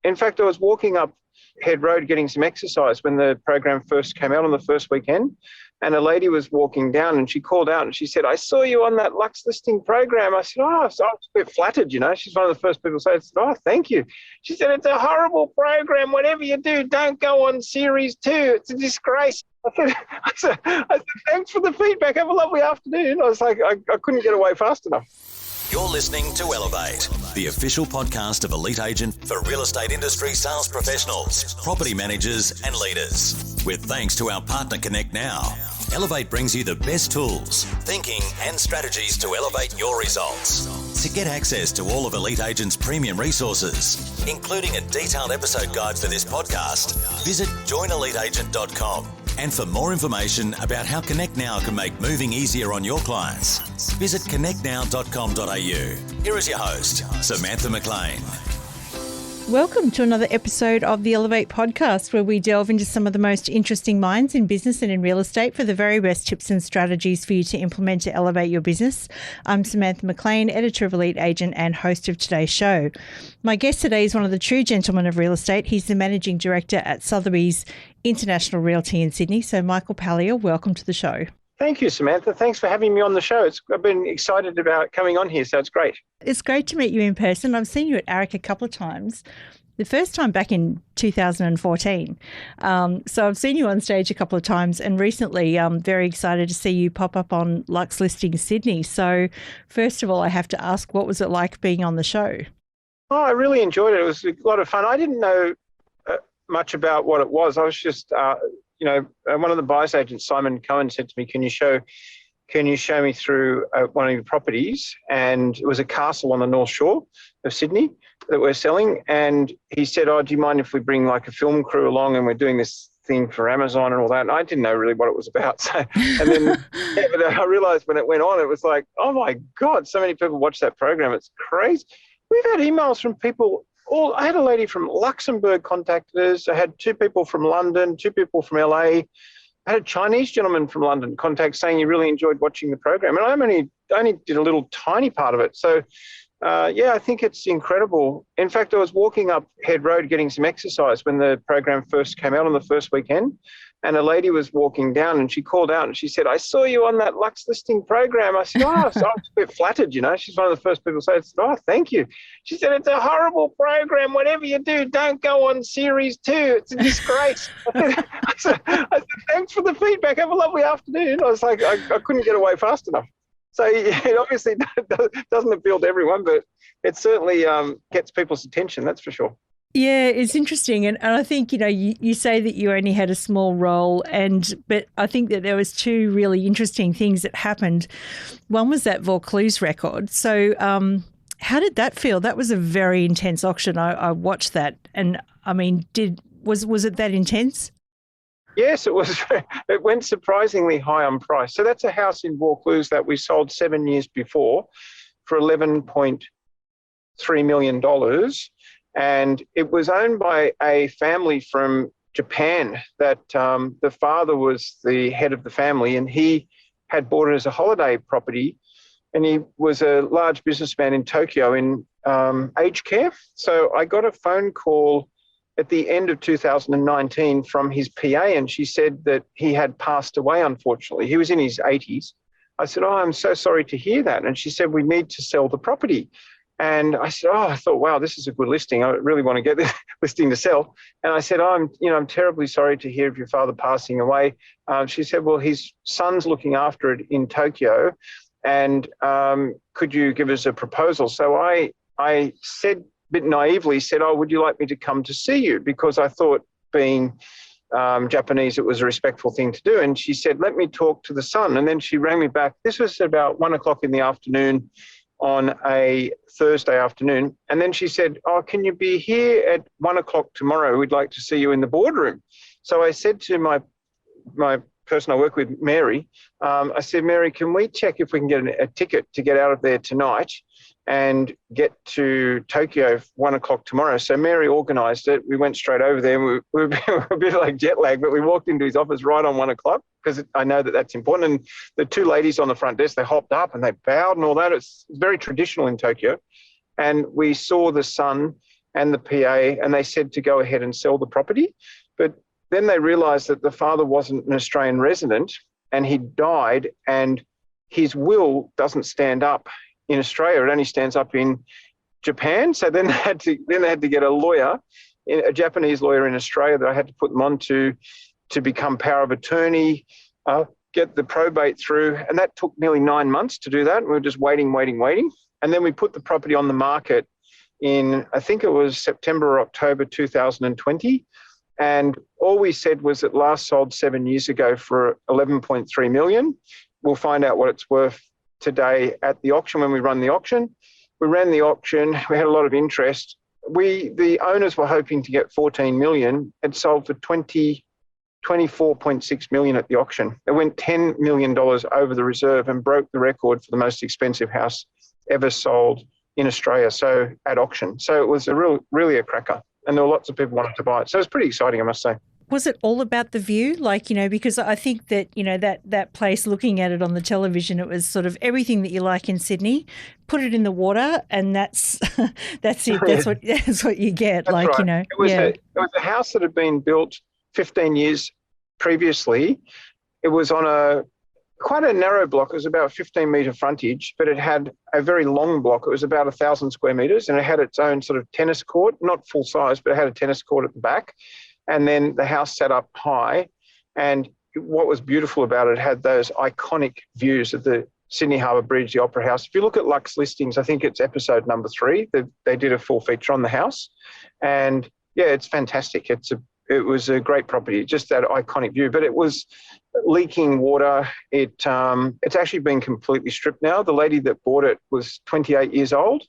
In fact, I was walking up Head Road getting some exercise when the program first came out on the first weekend, and a lady was walking down and she called out and she said, "I saw you on that Luxe Listing program." I said, "Oh," so I was a bit flattered, you know. She's one of the first people to say, I said, "Oh, thank you." She said, "It's a horrible program. Whatever you do, don't go on series 2. It's a disgrace." I said, "Thanks for the feedback. Have a lovely afternoon." I was like, I couldn't get away fast enough. You're listening to Elevate, the official podcast of Elite Agent for real estate industry sales professionals, property managers and leaders. With thanks to our partner Connect Now, Elevate brings you the best tools, thinking and strategies to elevate your results. To get access to all of Elite Agent's premium resources, including a detailed episode guide for this podcast, visit joineliteagent.com. And for more information about how Connect Now can make moving easier on your clients, visit connectnow.com.au. Here is your host, Samantha McLean. Welcome to another episode of the Elevate podcast, where we delve into some of the most interesting minds in business and in real estate for the very best tips and strategies for you to implement to elevate your business. I'm Samantha McLean, editor of Elite Agent and host of today's show. My guest today is one of the true gentlemen of real estate. He's the managing director at Sothebys International Realty in Sydney. So Michael Pallier, welcome to the show. Thank you, Samantha. Thanks for having me on the show. I've been excited about coming on here, so it's great. It's great to meet you in person. I've seen you at ARIC a couple of times. The first time back in 2014. So I've seen you on stage a couple of times, and recently I'm very excited to see you pop up on Luxe Listings Sydney. So first of all, I have to ask, what was it like being on the show? Oh, I really enjoyed it. It was a lot of fun. I didn't know much about what it was. I was just, one of the buyer's agents, Simon Cohen, said to me, can you show me through one of your properties? And it was a castle on the North Shore of Sydney that we're selling. And he said, "Oh, do you mind if we bring like a film crew along, and we're doing this thing for Amazon and all that?" And I didn't know really what it was about. So, and then but I realized when it went on, it was like, oh my God, so many people watch that program. It's crazy. We've had emails from people. I had a lady from Luxembourg contacted us. I had 2 people from London, 2 people from LA. I had a Chinese gentleman from London contact saying he really enjoyed watching the program. And I only did a little tiny part of it. So, I think it's incredible. In fact, I was walking up Head Road getting some exercise when the program first came out on the first weekend. And a lady was walking down and she called out and she said, "I saw you on that Luxe Listing program." I said, "Oh," so I was a bit flattered, you know. She's one of the first people to say, I said, "Oh, thank you." She said, "It's a horrible program. Whatever you do, don't go on series 2. It's a disgrace." I said, "Thanks for the feedback. Have a lovely afternoon." I was like, I couldn't get away fast enough. So it obviously doesn't appeal to everyone, but it certainly gets people's attention, that's for sure. Yeah, it's interesting. And I think, you say that you only had a small role, but I think that there was 2 really interesting things that happened. One was that Vorks record. So how did that feel? That was a very intense auction. I watched that. And I mean, was it that intense? Yes, it was. It went surprisingly high on price. So that's a house in Vaucluse that we sold 7 years before for $11.3 million. And it was owned by a family from Japan that the father was the head of the family, and he had bought it as a holiday property. And he was a large businessman in Tokyo in aged care. So I got a phone call at the end of 2019 from his PA, and she said that he had passed away, unfortunately. He was in his 80s. I said, "Oh, I'm so sorry to hear that." And she said, "We need to sell the property." And I said, I thought, wow, this is a good listing. I really want to get this listing to sell. And I said, I'm terribly sorry to hear of your father passing away. She said, well, his son's looking after it in Tokyo, and could you give us a proposal? So I said, a bit naively, said, "Oh, would you like me to come to see you?" Because I thought, being Japanese, it was a respectful thing to do. And she said, "Let me talk to the son." And then she rang me back. This was about 1:00 in the afternoon on a Thursday afternoon. And then she said, "Oh, can you be here at 1:00 tomorrow? We'd like to see you in the boardroom." So I said to my person I work with, Mary, I said, "Mary, can we check if we can get a ticket to get out of there tonight and get to Tokyo 1:00 tomorrow?" So Mary organised it. We went straight over there. We were a bit like jet lag, but we walked into his office right on 1:00 because I know that that's important. And the 2 ladies on the front desk, they hopped up and they bowed and all that. It's very traditional in Tokyo. And we saw the son, and the PA, and they said to go ahead and sell the property. But then they realised that the father wasn't an Australian resident and he died, and his will doesn't stand up in Australia. It only stands up in Japan. So then they had to get a lawyer, a Japanese lawyer in Australia that I had to put them on to become power of attorney, get the probate through. And that took nearly 9 months to do that. We were just waiting. And then we put the property on the market in, I think it was September or October 2020. And all we said was it last sold 7 years ago for 11.3 million. We'll find out what it's worth today at the auction when we run the auction. We ran the auction. We had a lot of interest. The owners were hoping to get 14 million. It sold for 24.6 million at the auction. It went $10 million over the reserve and broke the record for the most expensive house ever sold in Australia. So at auction. So it was really a cracker. And there were lots of people wanting to buy it. So it was pretty exciting, I must say. Was it all about the view? Like, because I think that, that place, looking at it on the television, it was sort of everything that you like in Sydney, put it in the water, and that's it. That's what you get. That's like, right. It was a house that had been built 15 years previously. It was on quite a narrow block. It was about 15-metre frontage, but it had a very long block. It was about 1,000 square metres, and it had its own sort of tennis court, not full size, but it had a tennis court at the back. And then the house sat up high. And what was beautiful about it had those iconic views of the Sydney Harbour Bridge, the Opera House. If you look at Luxe Listings, I think it's episode number 3, they did a full feature on the house. And yeah, it's fantastic. It was a great property, just that iconic view, but it was leaking water. It's actually been completely stripped now. The lady that bought it was 28 years old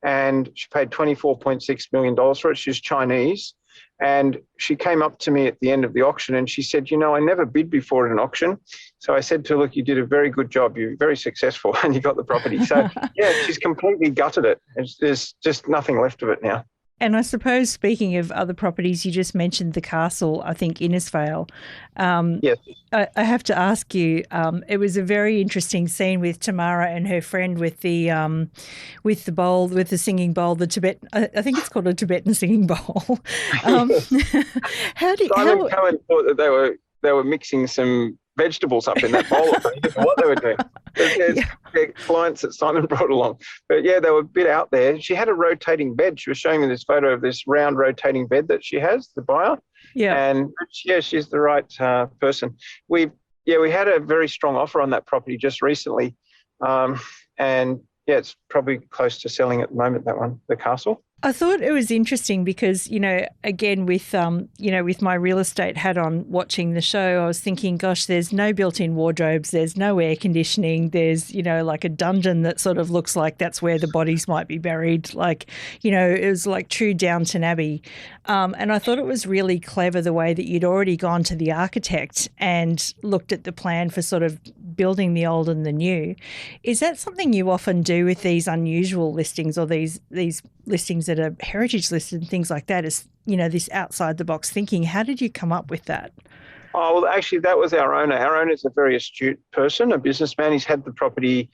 and she paid $24.6 million for it. She's Chinese. And she came up to me at the end of the auction and she said, I never bid before at an auction. So I said to her, look, you did a very good job. You're very successful and you got the property. So yeah, she's completely gutted it. There's just nothing left of it now. And I suppose, speaking of other properties, you just mentioned the castle, I think, Innisfail. Yes. I have to ask you, it was a very interesting scene with Tamara and her friend with the bowl, with the singing bowl, the Tibetan, I think it's called a Tibetan singing bowl. Simon Cohen thought that they were mixing some vegetables up in that bowl. Or something. He didn't know what they were doing. Their clients that Simon brought along. But yeah, they were a bit out there. She had a rotating bed. She was showing me this photo of this round rotating bed that she has, the buyer. Yeah. And yeah, she's the right person. We had a very strong offer on that property just recently. And yeah, it's probably close to selling at the moment, that one, the castle. I thought it was interesting because, again, with my real estate hat on watching the show, I was thinking, gosh, there's no built-in wardrobes, there's no air conditioning, there's, like a dungeon that sort of looks like that's where the bodies might be buried. Like, it was like true Downton Abbey. And I thought it was really clever the way that you'd already gone to the architect and looked at the plan for sort of building the old and the new. Is that something you often do with these unusual listings or these listings that are heritage listed and things like that, is, this outside the box thinking? How did you come up with that? Oh, well, actually, that was our owner. Our owner is a very astute person, a businessman. He's had the property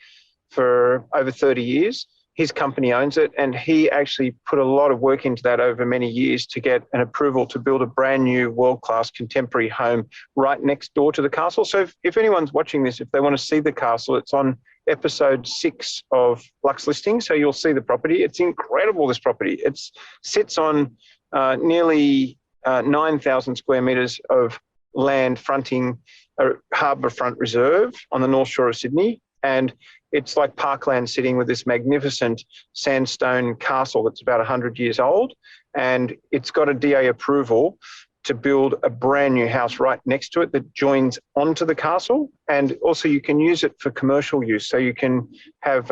for over 30 years. His company owns it, and he actually put a lot of work into that over many years to get an approval to build a brand new world-class contemporary home right next door to the castle. So if anyone's watching this, if they want to see the castle, it's on episode 6 of Luxe Listings. So you'll see the property. It's incredible, this property. It sits on nearly 9,000 square metres of land fronting a harbourfront reserve on the North Shore of Sydney. And it's like parkland sitting with this magnificent sandstone castle that's about 100 years old. And it's got a DA approval to build a brand new house right next to it that joins onto the castle. And also you can use it for commercial use. So you can have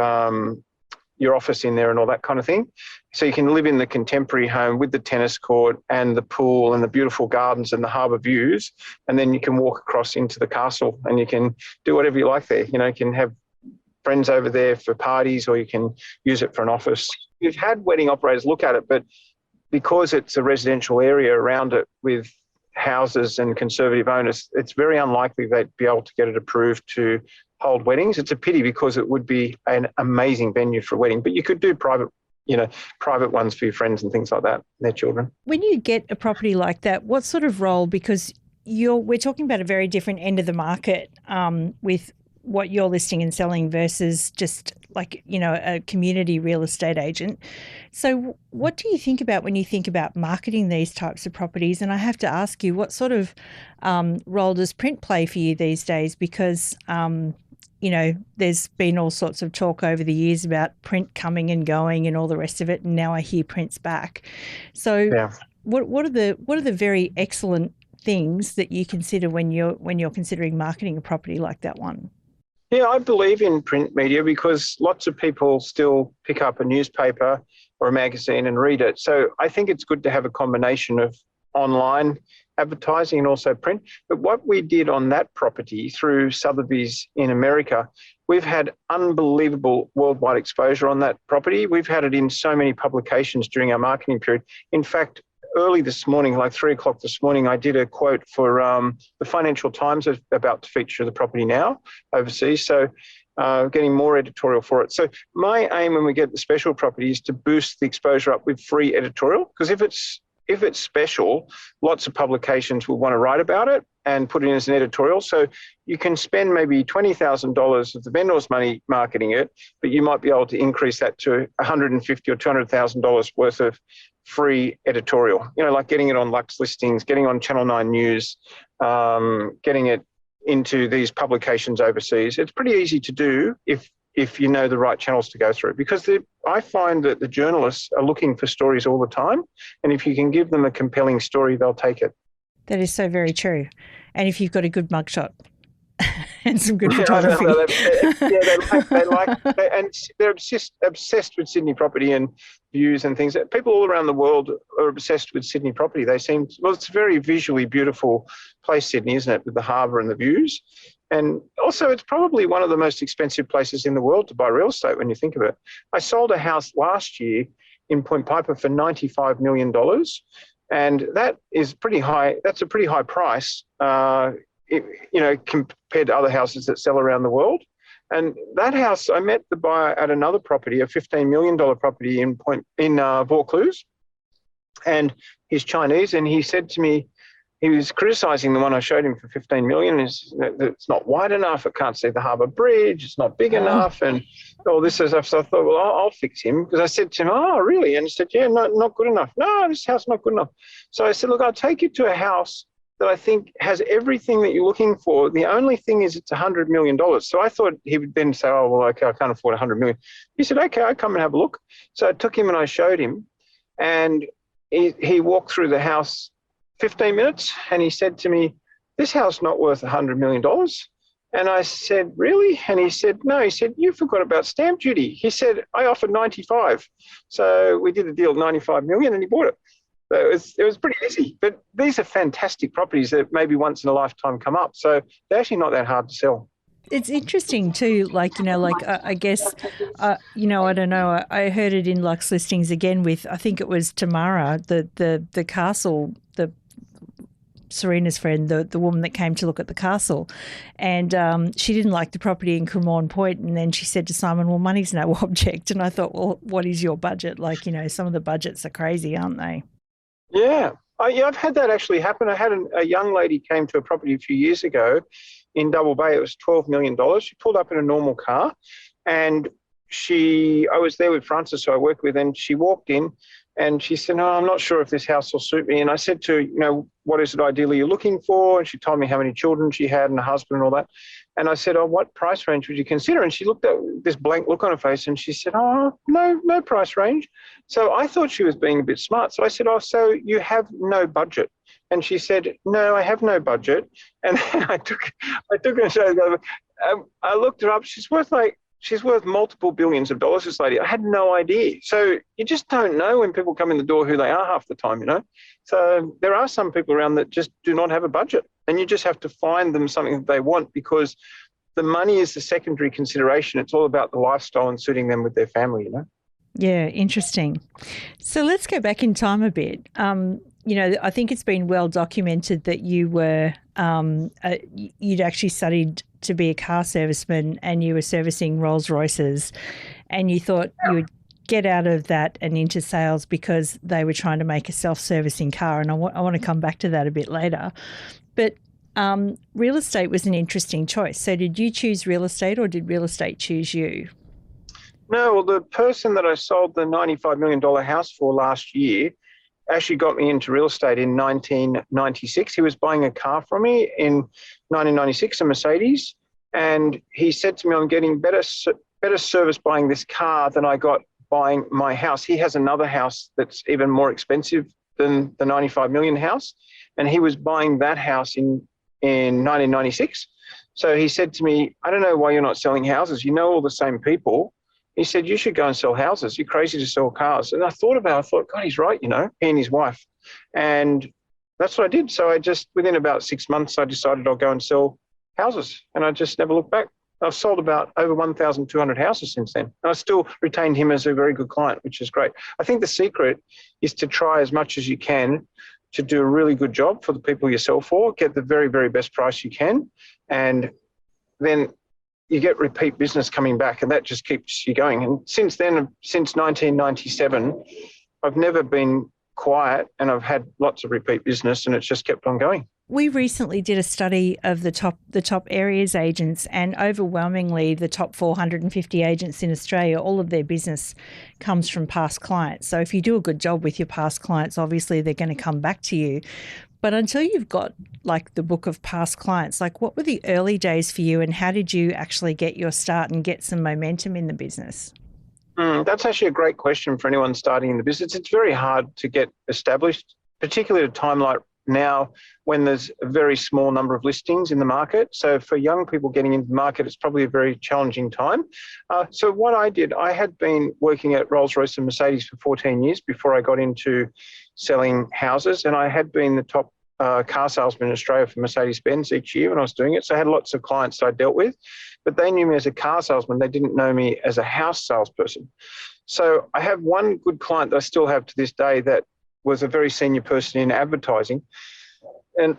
your office in there and all that kind of thing. So you can live in the contemporary home with the tennis court and the pool and the beautiful gardens and the harbour views. And then you can walk across into the castle and you can do whatever you like there. You can have friends over there for parties, or you can use it for an office. We've had wedding operators look at it, but because it's a residential area around it with houses and conservative owners, it's very unlikely they'd be able to get it approved to hold weddings. It's a pity because it would be an amazing venue for a wedding, but you could do private private ones for your friends and things like that, their children. When you get a property like that, what sort of role, because we're talking about a very different end of the market with what you're listing and selling versus just like, a community real estate agent. So what do you think about when you think about marketing these types of properties? And I have to ask you, what sort of role does print play for you these days? Because, there's been all sorts of talk over the years about print coming and going and all the rest of it. And now I hear print's back. So Yeah. what are the very excellent things that you consider when you're considering marketing a property like that one? Yeah, I believe in print media because lots of people still pick up a newspaper or a magazine and read it. So I think it's good to have a combination of online advertising and also print. But what we did on that property through Sothebys in America, we've had unbelievable worldwide exposure on that property. We've had it in so many publications during our marketing period. In fact, early this morning, like 3 o'clock this morning, I did a quote for the Financial Times about to feature the property now overseas. So getting more editorial for it. So my aim when we get the special property is to boost the exposure up with free editorial, because if it's special, lots of publications will want to write about it and put it in as an editorial. So you can spend maybe $20,000 of the vendor's money marketing it, but you might be able to increase that to $150,000 or $200,000 worth of free editorial, like getting it on Luxe Listings, getting on Channel 9 News, getting it into these publications overseas. It's pretty easy to do if you know the right channels to go through, because I find that the journalists are looking for stories all the time, and if you can give them a compelling story, they'll take it. That is so very true. And if you've got a good mugshot and some good Yeah, photography. And they're obsessed with Sydney property and views and things. People all around the world are obsessed with Sydney property. It's a very visually beautiful place, Sydney, isn't it, with the harbour and the views. And also it's probably one of the most expensive places in the world to buy real estate when you think of it. I sold a house last year in Point Piper for $95 million. And that is pretty high. That's a pretty high price, compared to other houses that sell around the world. And that house, I met the buyer at another property, a $15 million property in Vaucluse. And he's Chinese, and he said to me, he was criticising the one I showed him for $15 million. It's not wide enough. It can't see the harbour bridge. It's not big enough, and all this stuff. So I thought, well, I'll fix him, because I said to him, "Oh, really?" And he said, "Yeah, no, not good enough. No, this house not good enough." So I said, "Look, I'll take you to a house that I think has everything that you're looking for. The only thing is it's $100 million." So I thought he would then say, "Oh, well, okay, I can't afford $100 million." He said, "Okay, I'll come and have a look." So I took him and I showed him, and he walked through the house 15 minutes, and he said to me, "This house not worth $100 million. And I said, "Really?" And he said, "No." He said, "You forgot about stamp duty." He said, "I offered 95. So we did a deal at 95 million and he bought it. So it was pretty easy. But these are fantastic properties that maybe once in a lifetime come up. So they're actually not that hard to sell. It's interesting too, I guess, I don't know. I heard it in Luxe Listings again with, I think it was Tamara, the castle, the Serena's friend, the woman that came to look at the castle, and she didn't like the property in Cremorne Point, and then she said to Simon, "Well, money's no object." And I thought, well, what is your budget? Some of the budgets are crazy, aren't they? Yeah. I've had that actually happen. I had a young lady came to a property a few years ago in Double Bay. It was $12 million. She pulled up in a normal car, and I was there with Francis, who I work with, and she walked in and she said, "No, I'm not sure if this house will suit me." And I said to her, "What is it ideally you're looking for?" And she told me how many children she had and a husband and all that. And I said, "Oh, what price range would you consider?" And she looked at this blank look on her face and she said, "Oh, no price range." So I thought she was being a bit smart. So I said, "Oh, so you have no budget?" And she said, "No, I have no budget." And then I took her and showed her. I looked her up. She's worth multiple billions of dollars, this lady. I had no idea. So you just don't know when people come in the door who they are half the time, So there are some people around that just do not have a budget, and you just have to find them something that they want, because the money is the secondary consideration. It's all about the lifestyle and suiting them with their family, Yeah, interesting. So let's go back in time a bit. I think it's been well documented that you were you'd actually studied to be a car serviceman, and you were servicing Rolls Royces, and you thought get out of that and into sales because they were trying to make a self-servicing car, and I want to come back to that a bit later. But real estate was an interesting choice. So did you choose real estate or did real estate choose you? No, well, the person that I sold the $95 million house for last year actually got me into real estate in 1996. He was buying a car from me in 1996, a Mercedes, and he said to me, I'm getting better service buying this car than I got buying my house. He has another house that's even more expensive than the 95 million house, and he was buying that house in 1996. So he said to me, I don't know why you're not selling houses. You know all the same people. He said, you should go and sell houses. You're crazy to sell cars. And I thought, God, he's right, he and his wife. And that's what I did. So within about 6 months, I decided I'll go and sell houses. And I just never looked back. I've sold about over 1,200 houses since then. And I still retained him as a very good client, which is great. I think the secret is to try as much as you can to do a really good job for the people you sell for, get the very, very best price you can, and then you get repeat business coming back, and that just keeps you going. And since then, since 1997, I've never been quiet, and I've had lots of repeat business, and it's just kept on going. We recently did a study of the top areas agents, and overwhelmingly the top 450 agents in Australia, all of their business comes from past clients. So if you do a good job with your past clients, obviously they're going to come back to you. But until you've got like the book of past clients, like what were the early days for you, and how did you actually get your start and get some momentum in the business? That's actually a great question for anyone starting in the business. It's very hard to get established, particularly at a time like now when there's a very small number of listings in the market. So for young people getting into the market, it's probably a very challenging time. So what I did, I had been working at Rolls-Royce and Mercedes for 14 years before I got into selling houses, and I had been the top car salesman in Australia for Mercedes-Benz each year when I was doing it. So I had lots of clients that I dealt with, but they knew me as a car salesman. They didn't know me as a house salesperson. So I have one good client that I still have to this day that was a very senior person in advertising. And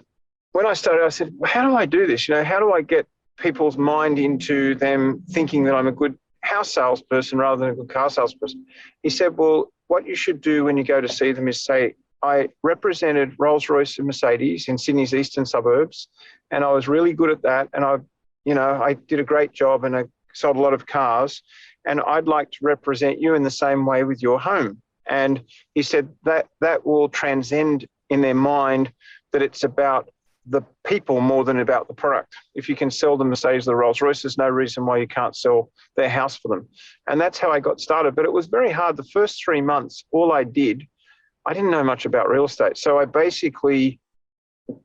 when I started, I said, well, how do I do this? How do I get people's mind into them thinking that I'm a good house salesperson rather than a good car salesperson? He said, well, what you should do when you go to see them is say, I represented Rolls-Royce and Mercedes in Sydney's eastern suburbs, and I was really good at that. And I did a great job, and I sold a lot of cars, and I'd like to represent you in the same way with your home. And he said that will transcend in their mind that it's about the people more than about the product. If you can sell the Mercedes or the Rolls-Royce, there's no reason why you can't sell their house for them. And that's how I got started. But it was very hard. The first 3 months, all I didn't know much about real estate. So I basically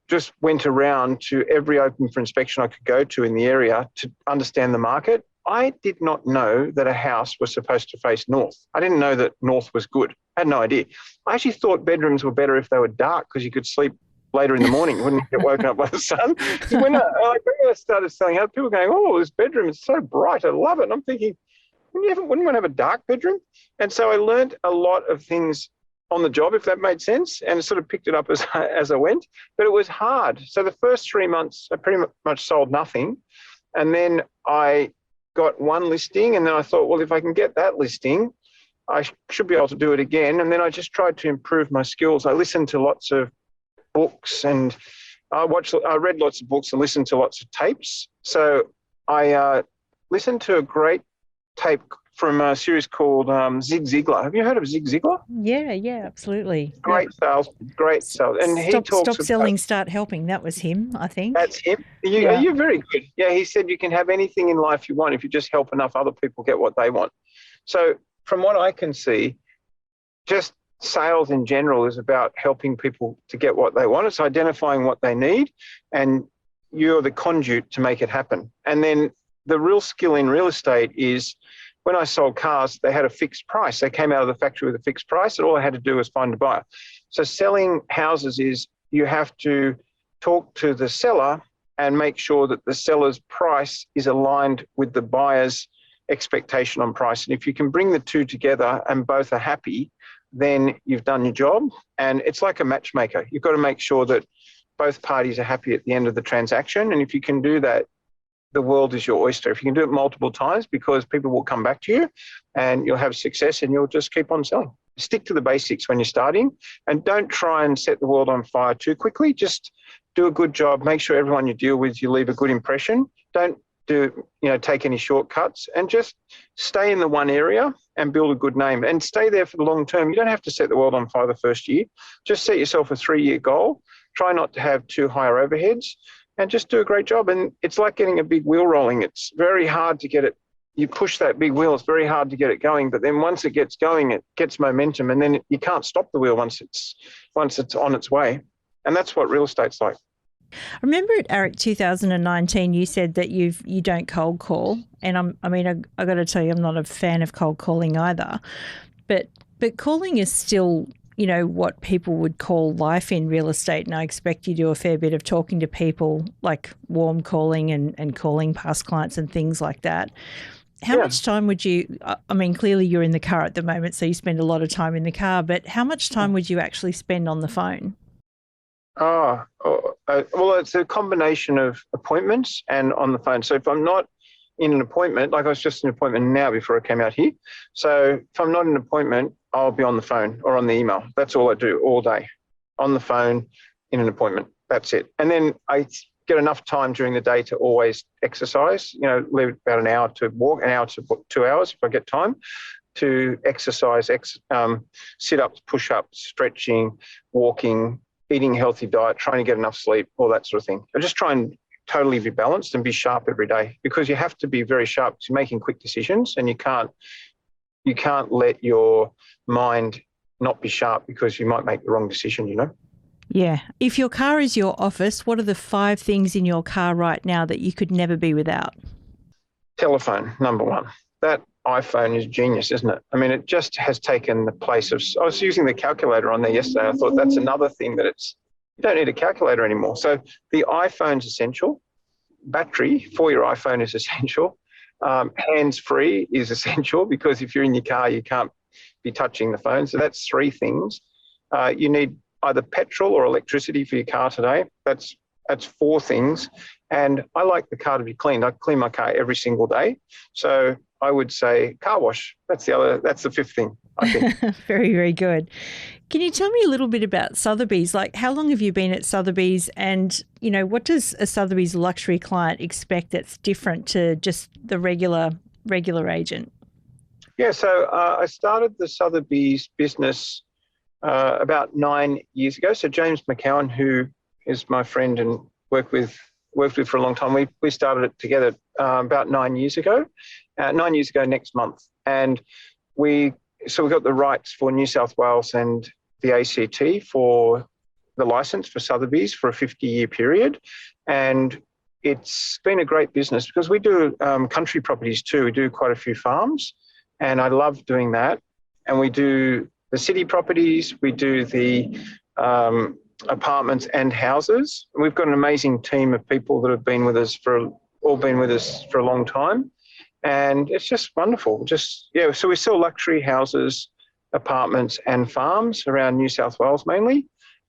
just went around to every open for inspection I could go to in the area to understand the market. I did not know that a house was supposed to face north. I didn't know that north was good. I had no idea. I actually thought bedrooms were better if they were dark because you could sleep later in the morning. You wouldn't get woken up by the sun. When I started selling houses, people were going, oh, this bedroom is so bright. I love it. And I'm thinking, wouldn't one have a dark bedroom? And so I learned a lot of things on the job, if that made sense, and sort of picked it up as I went. But it was hard. So the first 3 months, I pretty much sold nothing. And then I got one listing, and then I thought, well, if I can get that listing, I should be able to do it again. And then I just tried to improve my skills. I listened to lots of books, and I read lots of books and listened to lots of tapes. So I listened to a great tape from a series called Zig Ziglar. Have you heard of Zig Ziglar? Yeah, absolutely. Great sales. And he talks Stop selling, start helping. That was him, I think. That's him. You're very good. Yeah, he said you can have anything in life you want if you just help enough other people get what they want. So from what I can see, just sales in general is about helping people to get what they want. It's identifying what they need, and you're the conduit to make it happen. And then the real skill in real estate is, when I sold cars, they had a fixed price. They came out of the factory with a fixed price, and all I had to do was find a buyer. So selling houses is you have to talk to the seller and make sure that the seller's price is aligned with the buyer's expectation on price. And if you can bring the two together and both are happy, then you've done your job. And it's like a matchmaker. You've got to make sure that both parties are happy at the end of the transaction. And if you can do that, the world is your oyster. If you can do it multiple times, because people will come back to you and you'll have success and you'll just keep on selling. Stick to the basics when you're starting, and don't try and set the world on fire too quickly. Just do a good job. Make sure everyone you deal with, you leave a good impression. Don't take any shortcuts, and just stay in the one area and build a good name and stay there for the long term. You don't have to set the world on fire the first year. Just set yourself a 3-year goal. Try not to have too high overheads and just do a great job. And it's like getting a big wheel rolling. It's very hard to get it. You push that big wheel, it's very hard to get it going. But then once it gets going, it gets momentum, and then you can't stop the wheel once it's on its way. And that's what real estate's like. I remember at ARIC 2019, you said that you don't cold call, and I got to tell you, I'm not a fan of cold calling either. But calling is still, what people would call life in real estate, and I expect you do a fair bit of talking to people, like warm calling and calling past clients and things like that. How much time would you? Clearly you're in the car at the moment, so you spend a lot of time in the car. But how much time would you actually spend on the phone? Well, it's a combination of appointments and on the phone. So if I'm not in an appointment, like I was just in an appointment now before I came out here. So if I'm not in an appointment, I'll be on the phone or on the email. That's all I do all day, on the phone, in an appointment. That's it. And then I get enough time during the day to always exercise, leave about an hour to walk, an hour to 2 hours if I get time, to exercise, sit-ups, push-ups, stretching, walking, eating a healthy diet, trying to get enough sleep, all that sort of thing. I just try and totally be balanced and be sharp every day, because you have to be very sharp because you're making quick decisions, and you can't let your mind not be sharp because you might make the wrong decision, Yeah. If your car is your office, what are the 5 things in your car right now that you could never be without? Telephone, number one. That iPhone is genius, isn't it? It just has taken the place of... I was using the calculator on there yesterday. I thought that's another thing that you don't need a calculator anymore. So the iPhone's essential. Battery for your iPhone is essential. Hands-free is essential, because if you're in your car, you can't be touching the phone. So that's 3 things. You need either petrol or electricity for your car today. That's 4 things. And I like the car to be cleaned. I clean my car every single day. So I would say car wash. That's the 5th thing, I think. Very, very good. Can you tell me a little bit about Sothebys? Like, how long have you been at Sothebys, and, what does a Sothebys luxury client expect that's different to just the regular agent? Yeah, so I started the Sothebys business about 9 years ago. So James McCowan, who is my friend and worked with for a long time, we started it together about 9 years ago. 9 years ago next month, and we got the rights for New South Wales and the ACT for the license for Sothebys for a 50-year period, and it's been a great business because we do country properties too. We do quite a few farms, and I love doing that. And we do the city properties, we do the apartments and houses. We've got an amazing team of people that have been with us for a long time. And it's just wonderful. So we sell luxury houses, apartments and farms around New South Wales mainly.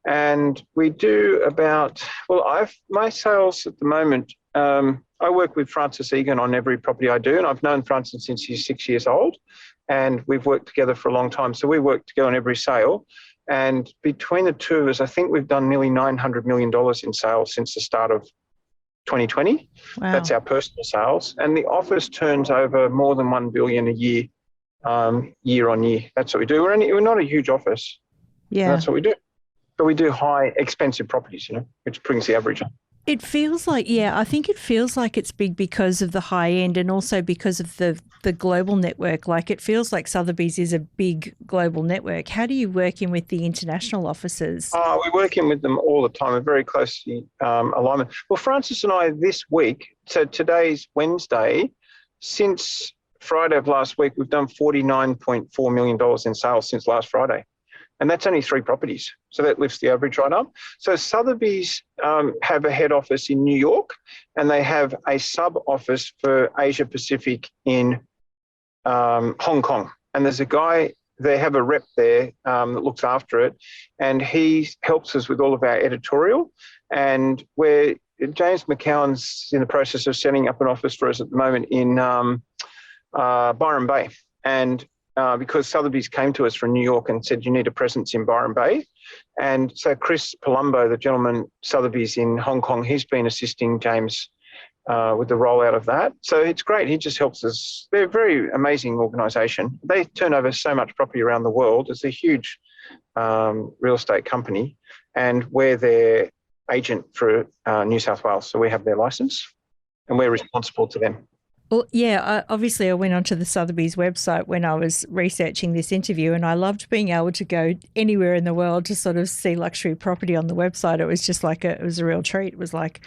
And we do my sales at the moment, I work with Francis Egan on every property I do. And I've known Francis since he's 6 years old. And we've worked together for a long time. So we work together on every sale. And between the two of us, I think we've done nearly $900 million in sales since the start of 2020. Wow. That's our personal sales. And the office turns over more than $1 billion a year, year on year. That's what we do. We're not a huge office. Yeah. That's what we do. But we do high, expensive properties, which brings the average up. It feels like, I think it feels like it's big because of the high end and also because of the global network. Like, it feels like Sotheby's is a big global network. How do you work in with the international offices? We work in with them all the time. We're very closely alignment. Well, Francis and I this week, so today's Wednesday, since Friday of last week, we've done $49.4 million in sales since last Friday. And that's only 3 properties. So that lifts the average right up. So Sotheby's have a head office in New York, and they have a sub office for Asia Pacific in Hong Kong. And there's a guy, they have a rep there that looks after it, and he helps us with all of our editorial. And James McCowan's in the process of setting up an office for us at the moment in Byron Bay. And because Sothebys came to us from New York and said, you need a presence in Byron Bay. And so Chris Palumbo, the gentleman Sothebys in Hong Kong, he's been assisting James with the rollout of that. So it's great. He just helps us. They're a very amazing organisation. They turn over so much property around the world. It's a huge real estate company, and we're their agent for New South Wales. So we have their licence and we're responsible to them. Well, yeah, obviously I went onto the Sotheby's website when I was researching this interview, and I loved being able to go anywhere in the world to sort of see luxury property on the website. It was just like it was a real treat. It was like,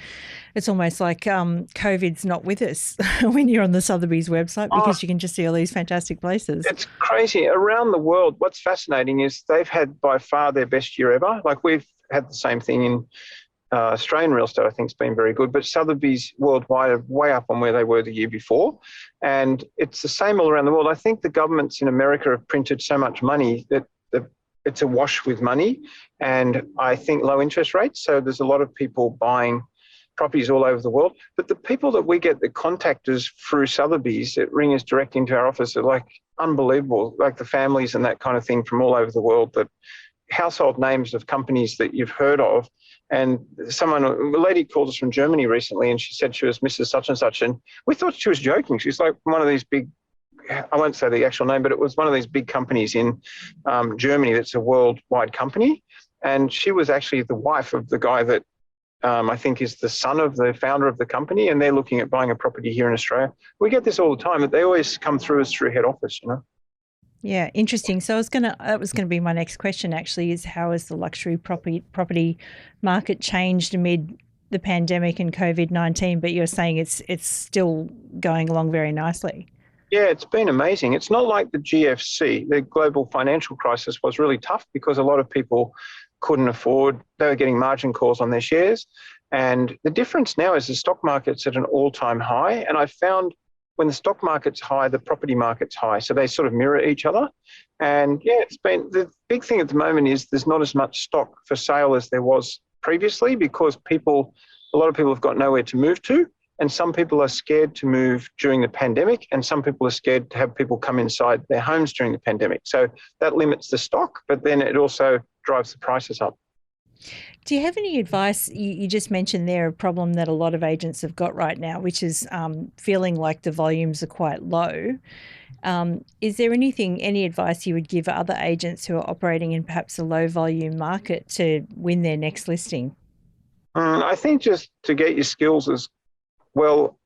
it's almost like COVID's not with us when you're on the Sotheby's website, because you can just see all these fantastic places. It's crazy. Around the world, what's fascinating is they've had by far their best year ever. Like we've had the same thing in Australian real estate, I think, has been very good, but Sotheby's worldwide are way up on where they were the year before. And it's the same all around the world. I think the governments in America have printed so much money that it's a wash with money, and I think low interest rates. So there's a lot of people buying properties all over the world. But the people that we get that contact us through Sotheby's that ring us direct into our office are like unbelievable, like the families and that kind of thing from all over the world, that household names of companies that you've heard of. And a lady called us from Germany recently, and she said she was Mrs. Such and Such, and we thought she was joking. She's like one of these big, I won't say the actual name, but it was one of these big companies in Germany that's a worldwide company. And she was actually the wife of the guy that I think is the son of the founder of the company, and they're looking at buying a property here in Australia. We get this all the time, but they always come through us through head office, you know. Yeah, interesting. So that was gonna be my next question actually, is how has the luxury property market changed amid the pandemic and COVID-19? But you're saying it's still going along very nicely. Yeah, it's been amazing. It's not like the GFC, the global financial crisis was really tough because a lot of people couldn't afford, they were getting margin calls on their shares. And the difference now is the stock market's at an all-time high. And I found when the stock market's high, the property market's high. So they sort of mirror each other. And yeah, it's been, the big thing at the moment is there's not as much stock for sale as there was previously, because a lot of people have got nowhere to move to. And some people are scared to move during the pandemic, and some people are scared to have people come inside their homes during the pandemic. So that limits the stock, but then it also drives the prices up. Do you have any advice? You just mentioned there a problem that a lot of agents have got right now, which is feeling like the volumes are quite low. Is there any advice you would give other agents who are operating in perhaps a low volume market to win their next listing? I think just to get your skills as well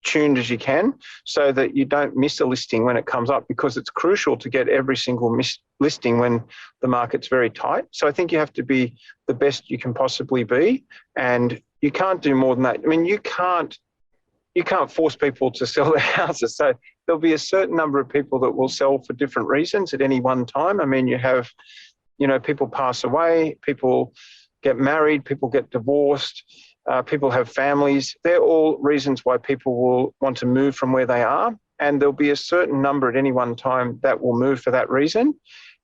tuned as you can, so that you don't miss a listing when it comes up, because it's crucial to get every single listing when the market's very tight. So I think you have to be the best you can possibly be, and you can't do more than that. I mean, you can't force people to sell their houses. So there'll be a certain number of people that will sell for different reasons at any one time. I mean, you have, people pass away, people get married, people get divorced, people have families. They're all reasons why people will want to move from where they are. And there'll be a certain number at any one time that will move for that reason.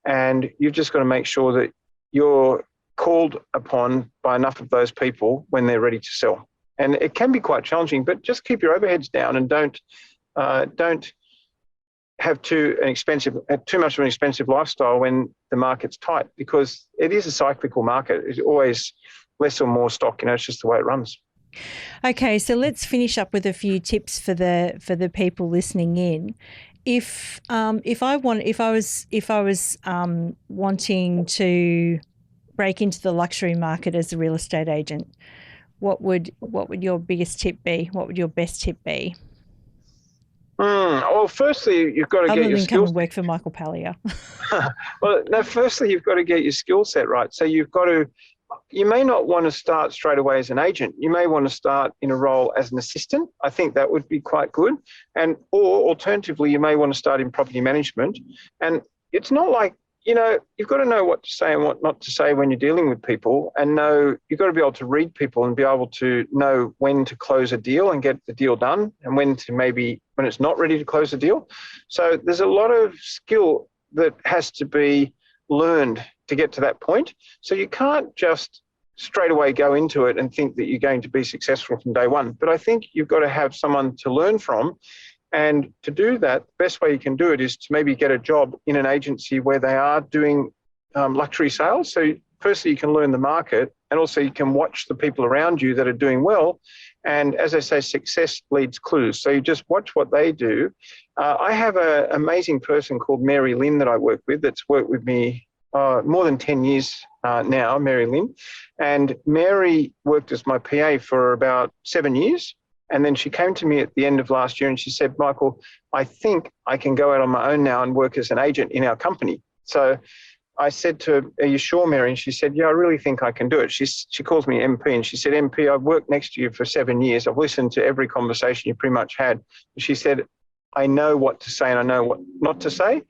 And you've just got to make sure that you're called upon by enough of those people when they're ready to sell. And it can be quite challenging, but just keep your overheads down and don't have too much of an expensive lifestyle when the market's tight, because it is a cyclical market. It's always less or more stock, it's just the way it runs. Okay, so let's finish up with a few tips for the people listening in. If I was wanting to break into the luxury market as a real estate agent, what would your biggest tip be? What would your best tip be? Well, firstly, you've got to get your skills. Come and work for Michael Pallier. Well, no. Firstly, you've got to get your skill set right. So you may not want to start straight away as an agent. You may want to start in a role as an assistant. I think that would be quite good. Or alternatively, you may want to start in property management. And it's not like, you've got to know what to say and what not to say when you're dealing with people, and you've got to be able to read people and be able to know when to close a deal and get the deal done, and when it's not ready to close a deal. So there's a lot of skill that has to be learned to get to that point. So you can't just straight away go into it and think that you're going to be successful from day one. But I think you've got to have someone to learn from. And to do that, the best way you can do it is to maybe get a job in an agency where they are doing luxury sales. So firstly, you can learn the market, and also you can watch the people around you that are doing well. And as I say, success leads clues. So you just watch what they do. I have an amazing person called Mary Lynn that I work with that's worked with me more than 10 years now, Mary Lynn. And Mary worked as my PA for about 7 years. And then she came to me at the end of last year and she said, Michael, I think I can go out on my own now and work as an agent in our company. So I said to her, are you sure, Mary? And she said, yeah, I really think I can do it. She calls me MP, and she said, MP, I've worked next to you for 7 years. I've listened to every conversation you pretty much had. She said, I know what to say and I know what not to say. And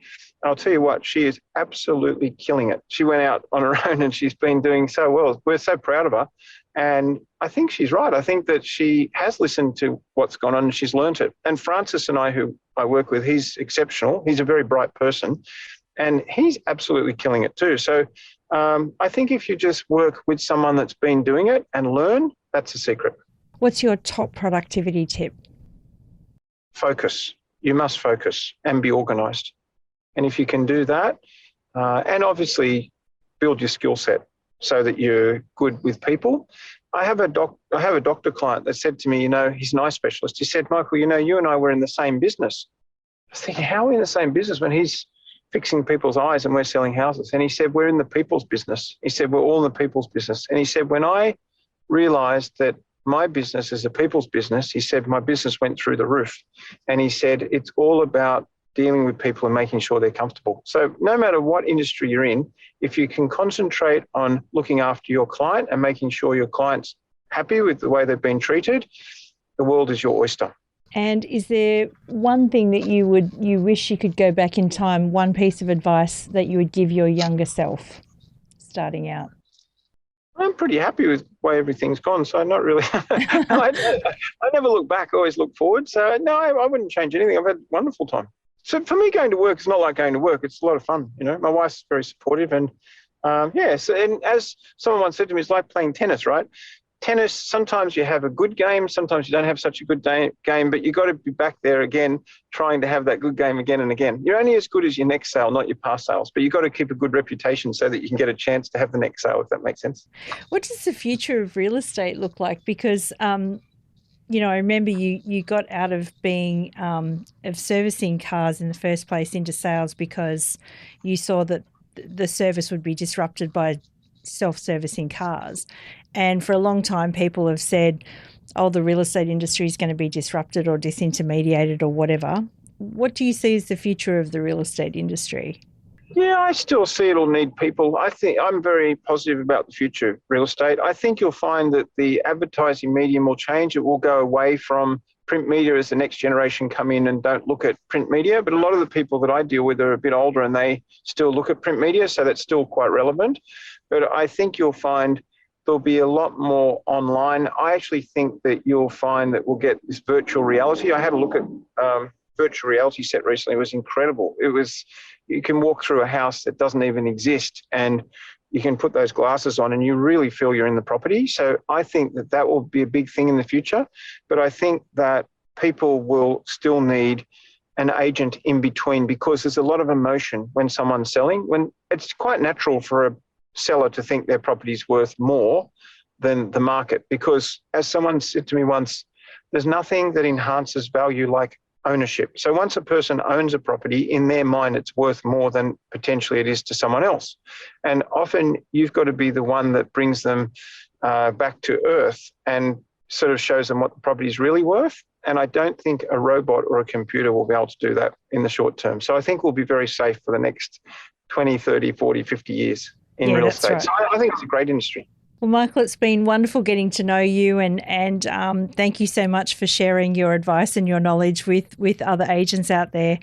I'll tell you what, she is absolutely killing it. She went out on her own and she's been doing so well. We're so proud of her. And I think she's right. I think that she has listened to what's gone on and she's learnt it. And Francis and I, who I work with, he's exceptional. He's a very bright person and he's absolutely killing it too. So I think if you just work with someone that's been doing it and learn, that's the secret. What's your top productivity tip? Focus. You must focus and be organised. And if you can do that, and obviously build your skill set so that you're good with people. I have a doctor client that said to me, he's an eye specialist. He said, Michael, you and I were in the same business. I was thinking, how are we in the same business when he's fixing people's eyes and we're selling houses? And he said, we're in the people's business. He said, we're all in the people's business. And he said, when I realised that my business is a people's business, he said, my business went through the roof. And he said, it's all about dealing with people and making sure they're comfortable. So no matter what industry you're in, if you can concentrate on looking after your client and making sure your client's happy with the way they've been treated, the world is your oyster. And is there one thing that you wish you could go back in time, one piece of advice that you would give your younger self starting out? I'm pretty happy with the way everything's gone, so I'm not really. I never look back, I always look forward. So no, I wouldn't change anything. I've had a wonderful time. So for me, going to work is not like going to work. It's a lot of fun. My wife's very supportive, and and as someone once said to me, it's like playing tennis, right? Tennis, sometimes you have a good game, sometimes you don't have such a good game, but you got to be back there again, trying to have that good game again and again. You're only as good as your next sale, not your past sales, but you've got to keep a good reputation so that you can get a chance to have the next sale, if that makes sense. What does the future of real estate look like? Because I remember you got out of being of servicing cars in the first place into sales because you saw that the service would be disrupted by self-servicing cars. And for a long time, people have said, the real estate industry is going to be disrupted or disintermediated or whatever. What do you see as the future of the real estate industry? Yeah, I still see it'll need people. I think I'm very positive about the future of real estate. I think you'll find that the advertising medium will change. It will go away from print media as the next generation come in and don't look at print media. But a lot of the people that I deal with are a bit older and they still look at print media, so that's still quite relevant. But I think you'll find there'll be a lot more online. I actually think that you'll find that we'll get this virtual reality. I had a look at virtual reality set recently. It was incredible. You can walk through a house that doesn't even exist and you can put those glasses on and you really feel you're in the property. So I think that will be a big thing in the future. But I think that people will still need an agent in between because there's a lot of emotion when someone's selling. When it's quite natural for a seller to think their property's worth more than the market, because as someone said to me once, there's nothing that enhances value like ownership. So once a person owns a property, in their mind it's worth more than potentially it is to someone else. And often you've got to be the one that brings them back to earth and sort of shows them what the property is really worth. And I don't think a robot or a computer will be able to do that in the short term. So I think we'll be very safe for the next 20, 30, 40, 50 years in real estate. Right. So I think it's a great industry. Well, Michael, it's been wonderful getting to know you and thank you so much for sharing your advice and your knowledge with other agents out there.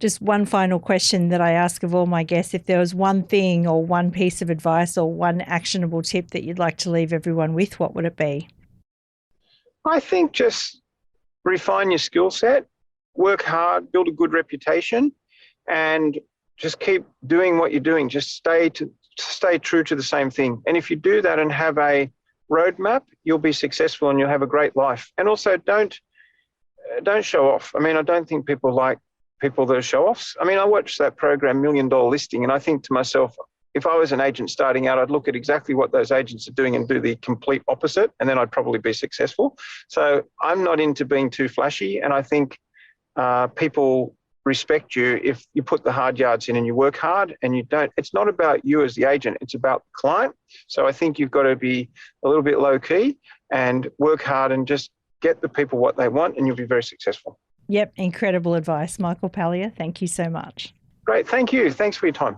Just one final question that I ask of all my guests. If there was one thing or one piece of advice or one actionable tip that you'd like to leave everyone with, what would it be? I think just refine your skill set, work hard, build a good reputation, and just keep doing what you're doing. Just stay true to the same thing. And if you do that and have a roadmap, you'll be successful and you'll have a great life. And also don't show off. I mean, I don't think people like people that are show offs. I mean, I watched that program, $1 Million Listing, and I think to myself, if I was an agent starting out, I'd look at exactly what those agents are doing and do the complete opposite, and then I'd probably be successful. So I'm not into being too flashy, and I think people respect you if you put the hard yards in and you work hard and you don't. It's not about you as the agent, it's about the client. So I think you've got to be a little bit low key and work hard and just get the people what they want, and you'll be very successful. Yep, incredible advice, Michael Pallier. Thank you so much. Great, thank you. Thanks for your time.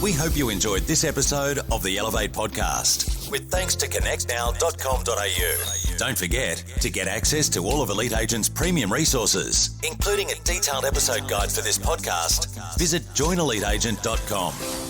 We hope you enjoyed this episode of the Elevate podcast, with thanks to connectnow.com.au. Don't forget to get access to all of Elite Agent's premium resources, including a detailed episode guide for this podcast. Visit joineliteagent.com.